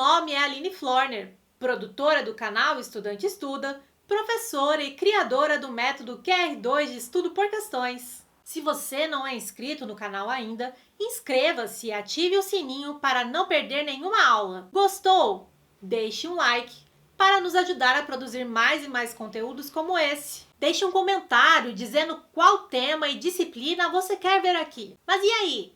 nome é Aline Florner, produtora do canal Estudante Estuda, professora e criadora do método QR2 de estudo por questões. Se você não é inscrito no canal ainda, inscreva-se e ative o sininho para não perder nenhuma aula. Gostou? Deixe um like para nos ajudar a produzir mais e mais conteúdos como esse. Deixe um comentário dizendo qual tema e disciplina você quer ver aqui. Mas e aí?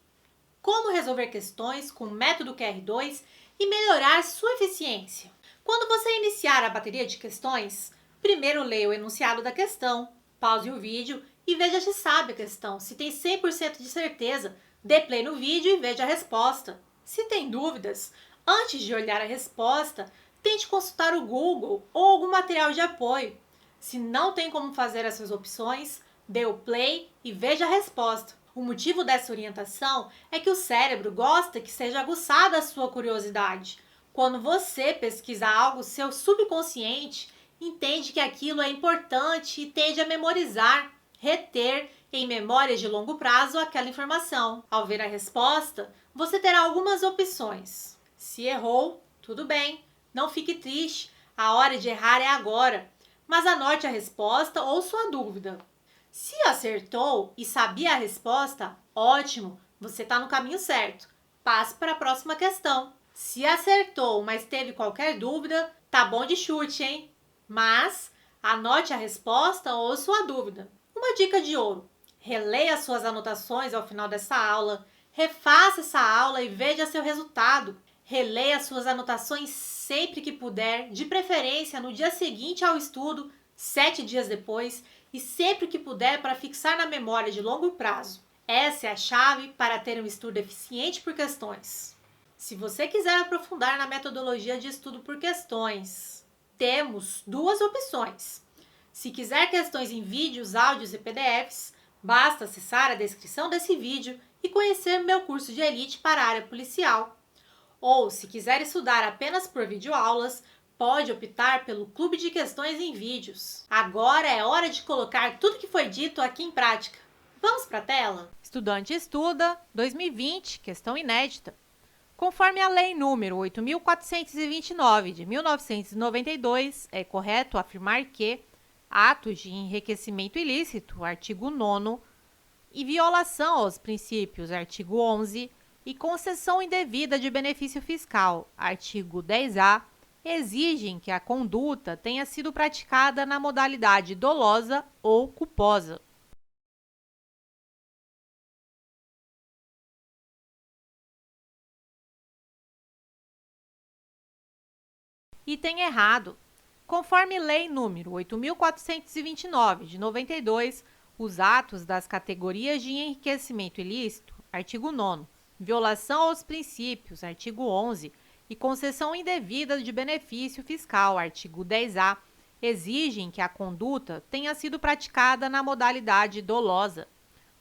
Como resolver questões com o método QR2 e melhorar sua eficiência? Quando você iniciar a bateria de questões, primeiro leia o enunciado da questão, pause o vídeo e veja se sabe a questão. Se tem 100% de certeza, dê play no vídeo e veja a resposta. Se tem dúvidas, antes de olhar a resposta, tente consultar o Google ou algum material de apoio. Se não tem como fazer essas opções, dê o play e veja a resposta. O motivo dessa orientação é que o cérebro gosta que seja aguçada a sua curiosidade. Quando você pesquisa algo, seu subconsciente entende que aquilo é importante e tende a memorizar, reter em memórias de longo prazo aquela informação. Ao ver a resposta, você terá algumas opções. Se errou, tudo bem, não fique triste, a hora de errar é agora, mas anote a resposta ou sua dúvida. Se acertou e sabia a resposta, ótimo, você está no caminho certo. Passe para a próxima questão. Se acertou, mas teve qualquer dúvida, tá bom de chute, hein? Mas anote a resposta ou sua dúvida. Uma dica de ouro: releia suas anotações ao final dessa aula, refaça essa aula e veja seu resultado. Releia suas anotações sempre que puder, de preferência no dia seguinte ao estudo, 7 dias depois, e sempre que puder para fixar na memória de longo prazo. Essa é a chave para ter um estudo eficiente por questões. Se você quiser aprofundar na metodologia de estudo por questões, temos duas opções. Se quiser questões em vídeos, áudios e PDFs, basta acessar a descrição desse vídeo e conhecer meu curso de elite para a área policial. Ou, se quiser estudar apenas por videoaulas, pode optar pelo Clube de Questões em Vídeos. Agora é hora de colocar tudo que foi dito aqui em prática. Vamos para a tela? Estudante Estuda 2020, questão inédita. Conforme a Lei número 8.429 de 1992, é correto afirmar que atos de enriquecimento ilícito, artigo 9º, e violação aos princípios, artigo 11, e concessão indevida de benefício fiscal, artigo 10A, exigem que a conduta tenha sido praticada na modalidade dolosa ou culposa. Item errado. Conforme Lei número 8.429 de 92, os atos das categorias de enriquecimento ilícito, artigo 9º, violação aos princípios, artigo 11, e concessão indevida de benefício fiscal, artigo 10A, exigem que a conduta tenha sido praticada na modalidade dolosa.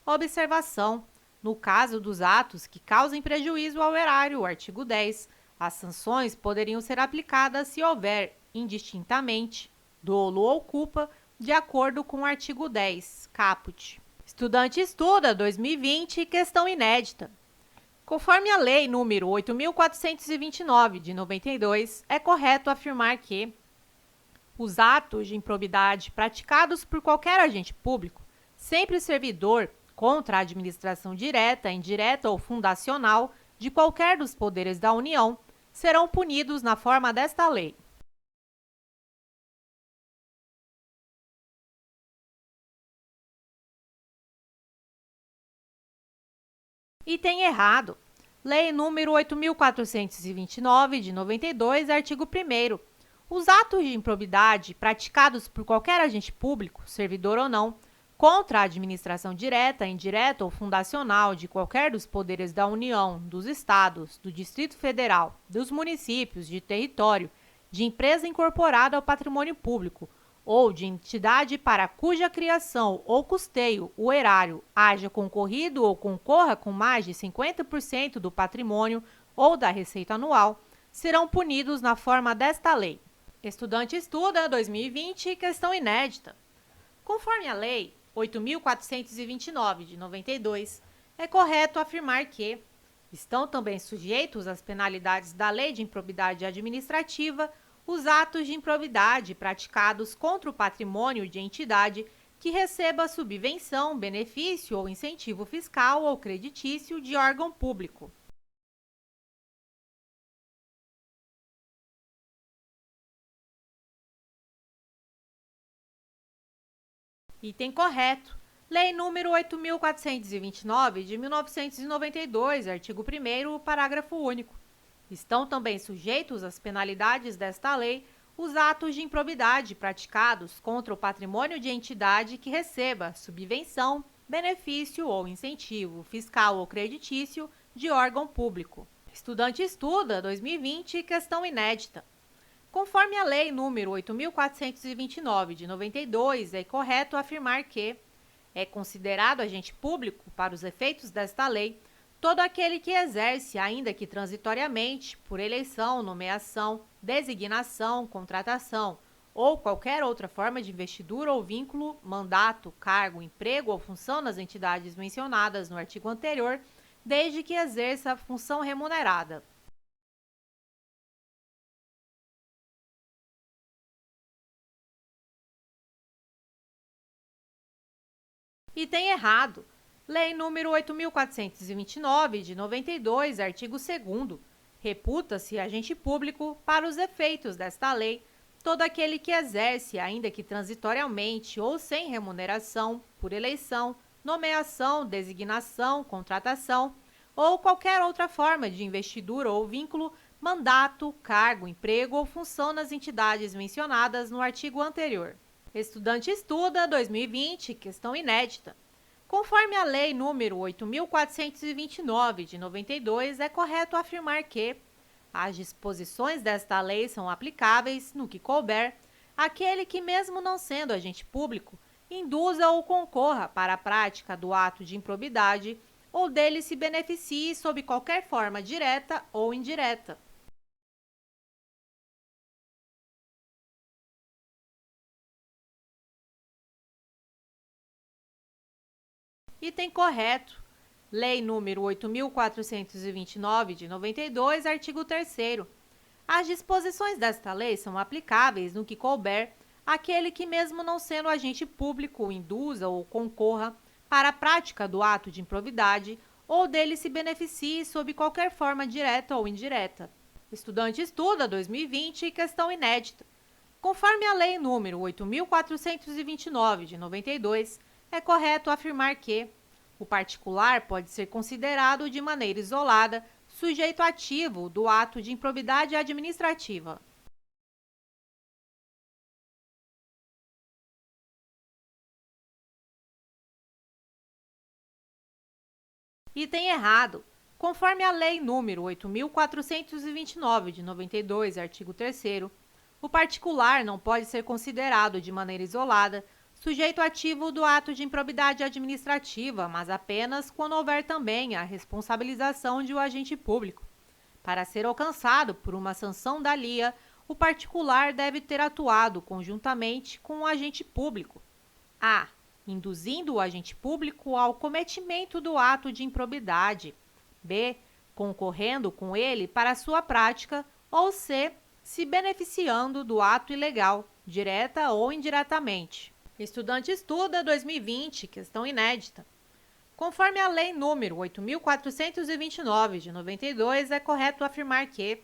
Observação: no caso dos atos que causem prejuízo ao erário, artigo 10, as sanções poderiam ser aplicadas se houver, indistintamente, dolo ou culpa, de acordo com o artigo 10, caput. Estudante Estuda 2020, questão inédita. Conforme a Lei número 8.429 de 92, é correto afirmar que os atos de improbidade praticados por qualquer agente público, sempre servidor, contra a administração direta, indireta ou fundacional de qualquer dos poderes da União, serão punidos na forma desta lei. Item errado. Lei número 8.429 de 92, artigo 1º. Os atos de improbidade praticados por qualquer agente público, servidor ou não, contra a administração direta, indireta ou fundacional de qualquer dos poderes da União, dos Estados, do Distrito Federal, dos municípios, de território, de empresa incorporada ao patrimônio público ou de entidade para cuja criação ou custeio o erário haja concorrido ou concorra com mais de 50% do patrimônio ou da receita anual, serão punidos na forma desta lei. Estudante Estuda 2020, questão inédita. Conforme a Lei 8.429 de 92, é correto afirmar que Estão também sujeitos às penalidades da Lei de Improbidade Administrativa os atos de improbidade praticados contra o patrimônio de entidade que receba subvenção, benefício ou incentivo fiscal ou creditício de órgão público. Item correto. Lei nº 8.429, de 1992, artigo 1º, parágrafo único. Estão também sujeitos às penalidades desta lei os atos de improbidade praticados contra o patrimônio de entidade que receba subvenção, benefício ou incentivo fiscal ou creditício de órgão público. Estudante estuda 2020, questão inédita. Conforme a Lei nº 8.429, de 92, é correto afirmar que é considerado agente público, para os efeitos desta lei, todo aquele que exerce, ainda que transitoriamente, por eleição, nomeação, designação, contratação ou qualquer outra forma de investidura ou vínculo, mandato, cargo, emprego ou função nas entidades mencionadas no artigo anterior, desde que exerça a função remunerada. Item errado. Lei nº 8.429, de 92, artigo 2º. Reputa-se agente público, para os efeitos desta lei, todo aquele que exerce, ainda que transitoriamente ou sem remuneração, por eleição, nomeação, designação, contratação ou qualquer outra forma de investidura ou vínculo, mandato, cargo, emprego ou função nas entidades mencionadas no artigo anterior. Estudante estuda 2020, questão inédita. Conforme a Lei nº 8.429, de 92, é correto afirmar que as disposições desta lei são aplicáveis, no que couber, àquele que, mesmo não sendo agente público, induza ou concorra para a prática do ato de improbidade ou dele se beneficie sob qualquer forma direta ou indireta. Item correto. Lei nº 8.429, de 92, artigo 3º. As disposições desta lei são aplicáveis, no que couber, àquele que, mesmo não sendo agente público, induza ou concorra para a prática do ato de improbidade ou dele se beneficie sob qualquer forma direta ou indireta. Estudante estuda 2020, questão inédita. Conforme a Lei nº 8.429, de 92, é correto afirmar que o particular pode ser considerado de maneira isolada sujeito ativo do ato de improbidade administrativa. Item errado. Conforme a Lei nº 8.429, de 92, artigo 3º, o particular não pode ser considerado de maneira isolada sujeito ativo do ato de improbidade administrativa, mas apenas quando houver também a responsabilização de um agente público. Para ser alcançado por uma sanção da LIA, o particular deve ter atuado conjuntamente com o agente público. A. Induzindo o agente público ao cometimento do ato de improbidade. B. Concorrendo com ele para sua prática. Ou C. Se beneficiando do ato ilegal, direta ou indiretamente. Estudante estuda 2020, questão inédita. Conforme a Lei nº 8.429, de 92, é correto afirmar que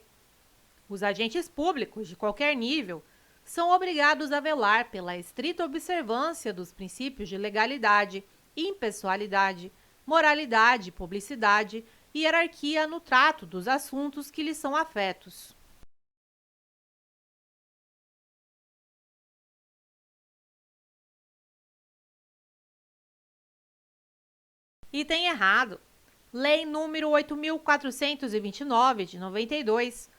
os agentes públicos, de qualquer nível, são obrigados a velar pela estrita observância dos princípios de legalidade, impessoalidade, moralidade, publicidade e hierarquia no trato dos assuntos que lhes são afetos. Item errado. Lei nº 8.429, de 92,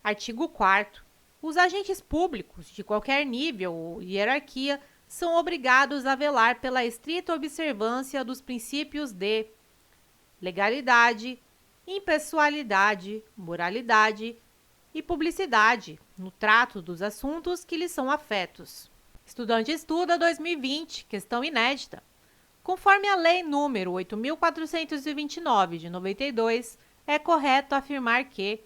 artigo 4º. Os agentes públicos, de qualquer nível ou hierarquia, são obrigados a velar pela estrita observância dos princípios de legalidade, impessoalidade, moralidade e publicidade no trato dos assuntos que lhes são afetos. Estudante estuda 2020, questão inédita. Conforme a Lei nº 8.429, de 92, é correto afirmar que,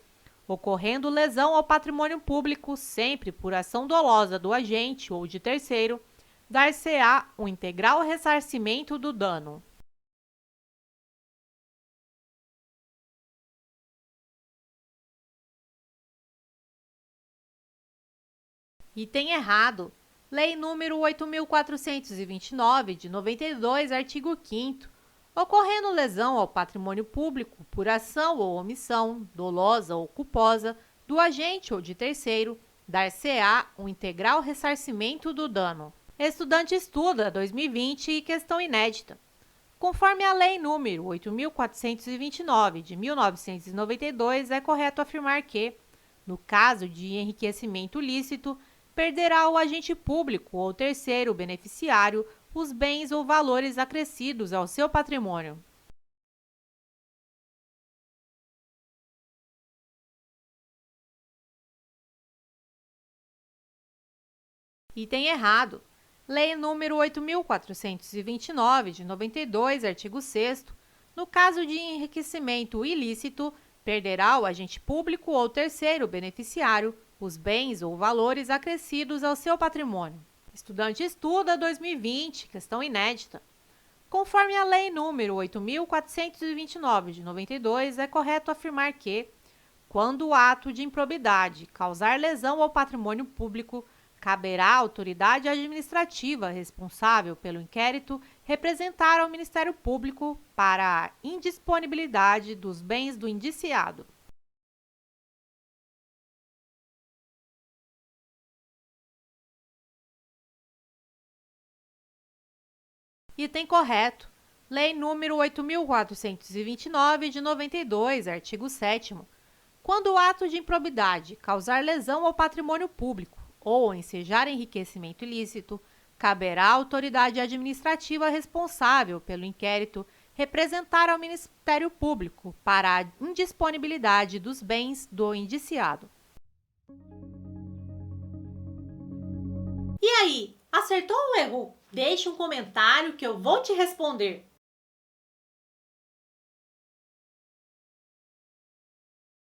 ocorrendo lesão ao patrimônio público sempre por ação dolosa do agente ou de terceiro, dar-se-á o integral ressarcimento do dano. Item errado. Lei número 8.429, de 92, artigo 5º. Ocorrendo lesão ao patrimônio público por ação ou omissão, dolosa ou culposa, do agente ou de terceiro, dar-se-á o integral ressarcimento do dano. Estudante estuda 2020 e questão inédita. Conforme a Lei número 8.429, de 1992, é correto afirmar que, no caso de enriquecimento lícito, perderá o agente público ou terceiro beneficiário os bens ou valores acrescidos ao seu patrimônio. Item errado. Lei número 8.429, de 92, artigo 6º. No caso de enriquecimento ilícito, perderá o agente público ou terceiro beneficiário os bens ou valores acrescidos ao seu patrimônio. Estudante estuda 2020, questão inédita. Conforme a Lei número 8.429, de 92, é correto afirmar que, quando o ato de improbidade causar lesão ao patrimônio público, caberá à autoridade administrativa responsável pelo inquérito representar ao Ministério Público para a indisponibilidade dos bens do indiciado. Item correto. Lei número 8.429, de 92, artigo 7º. Quando o ato de improbidade causar lesão ao patrimônio público ou ensejar enriquecimento ilícito, caberá à autoridade administrativa responsável pelo inquérito representar ao Ministério Público para a indisponibilidade dos bens do indiciado. E aí, acertou ou errou? Deixe um comentário que eu vou te responder.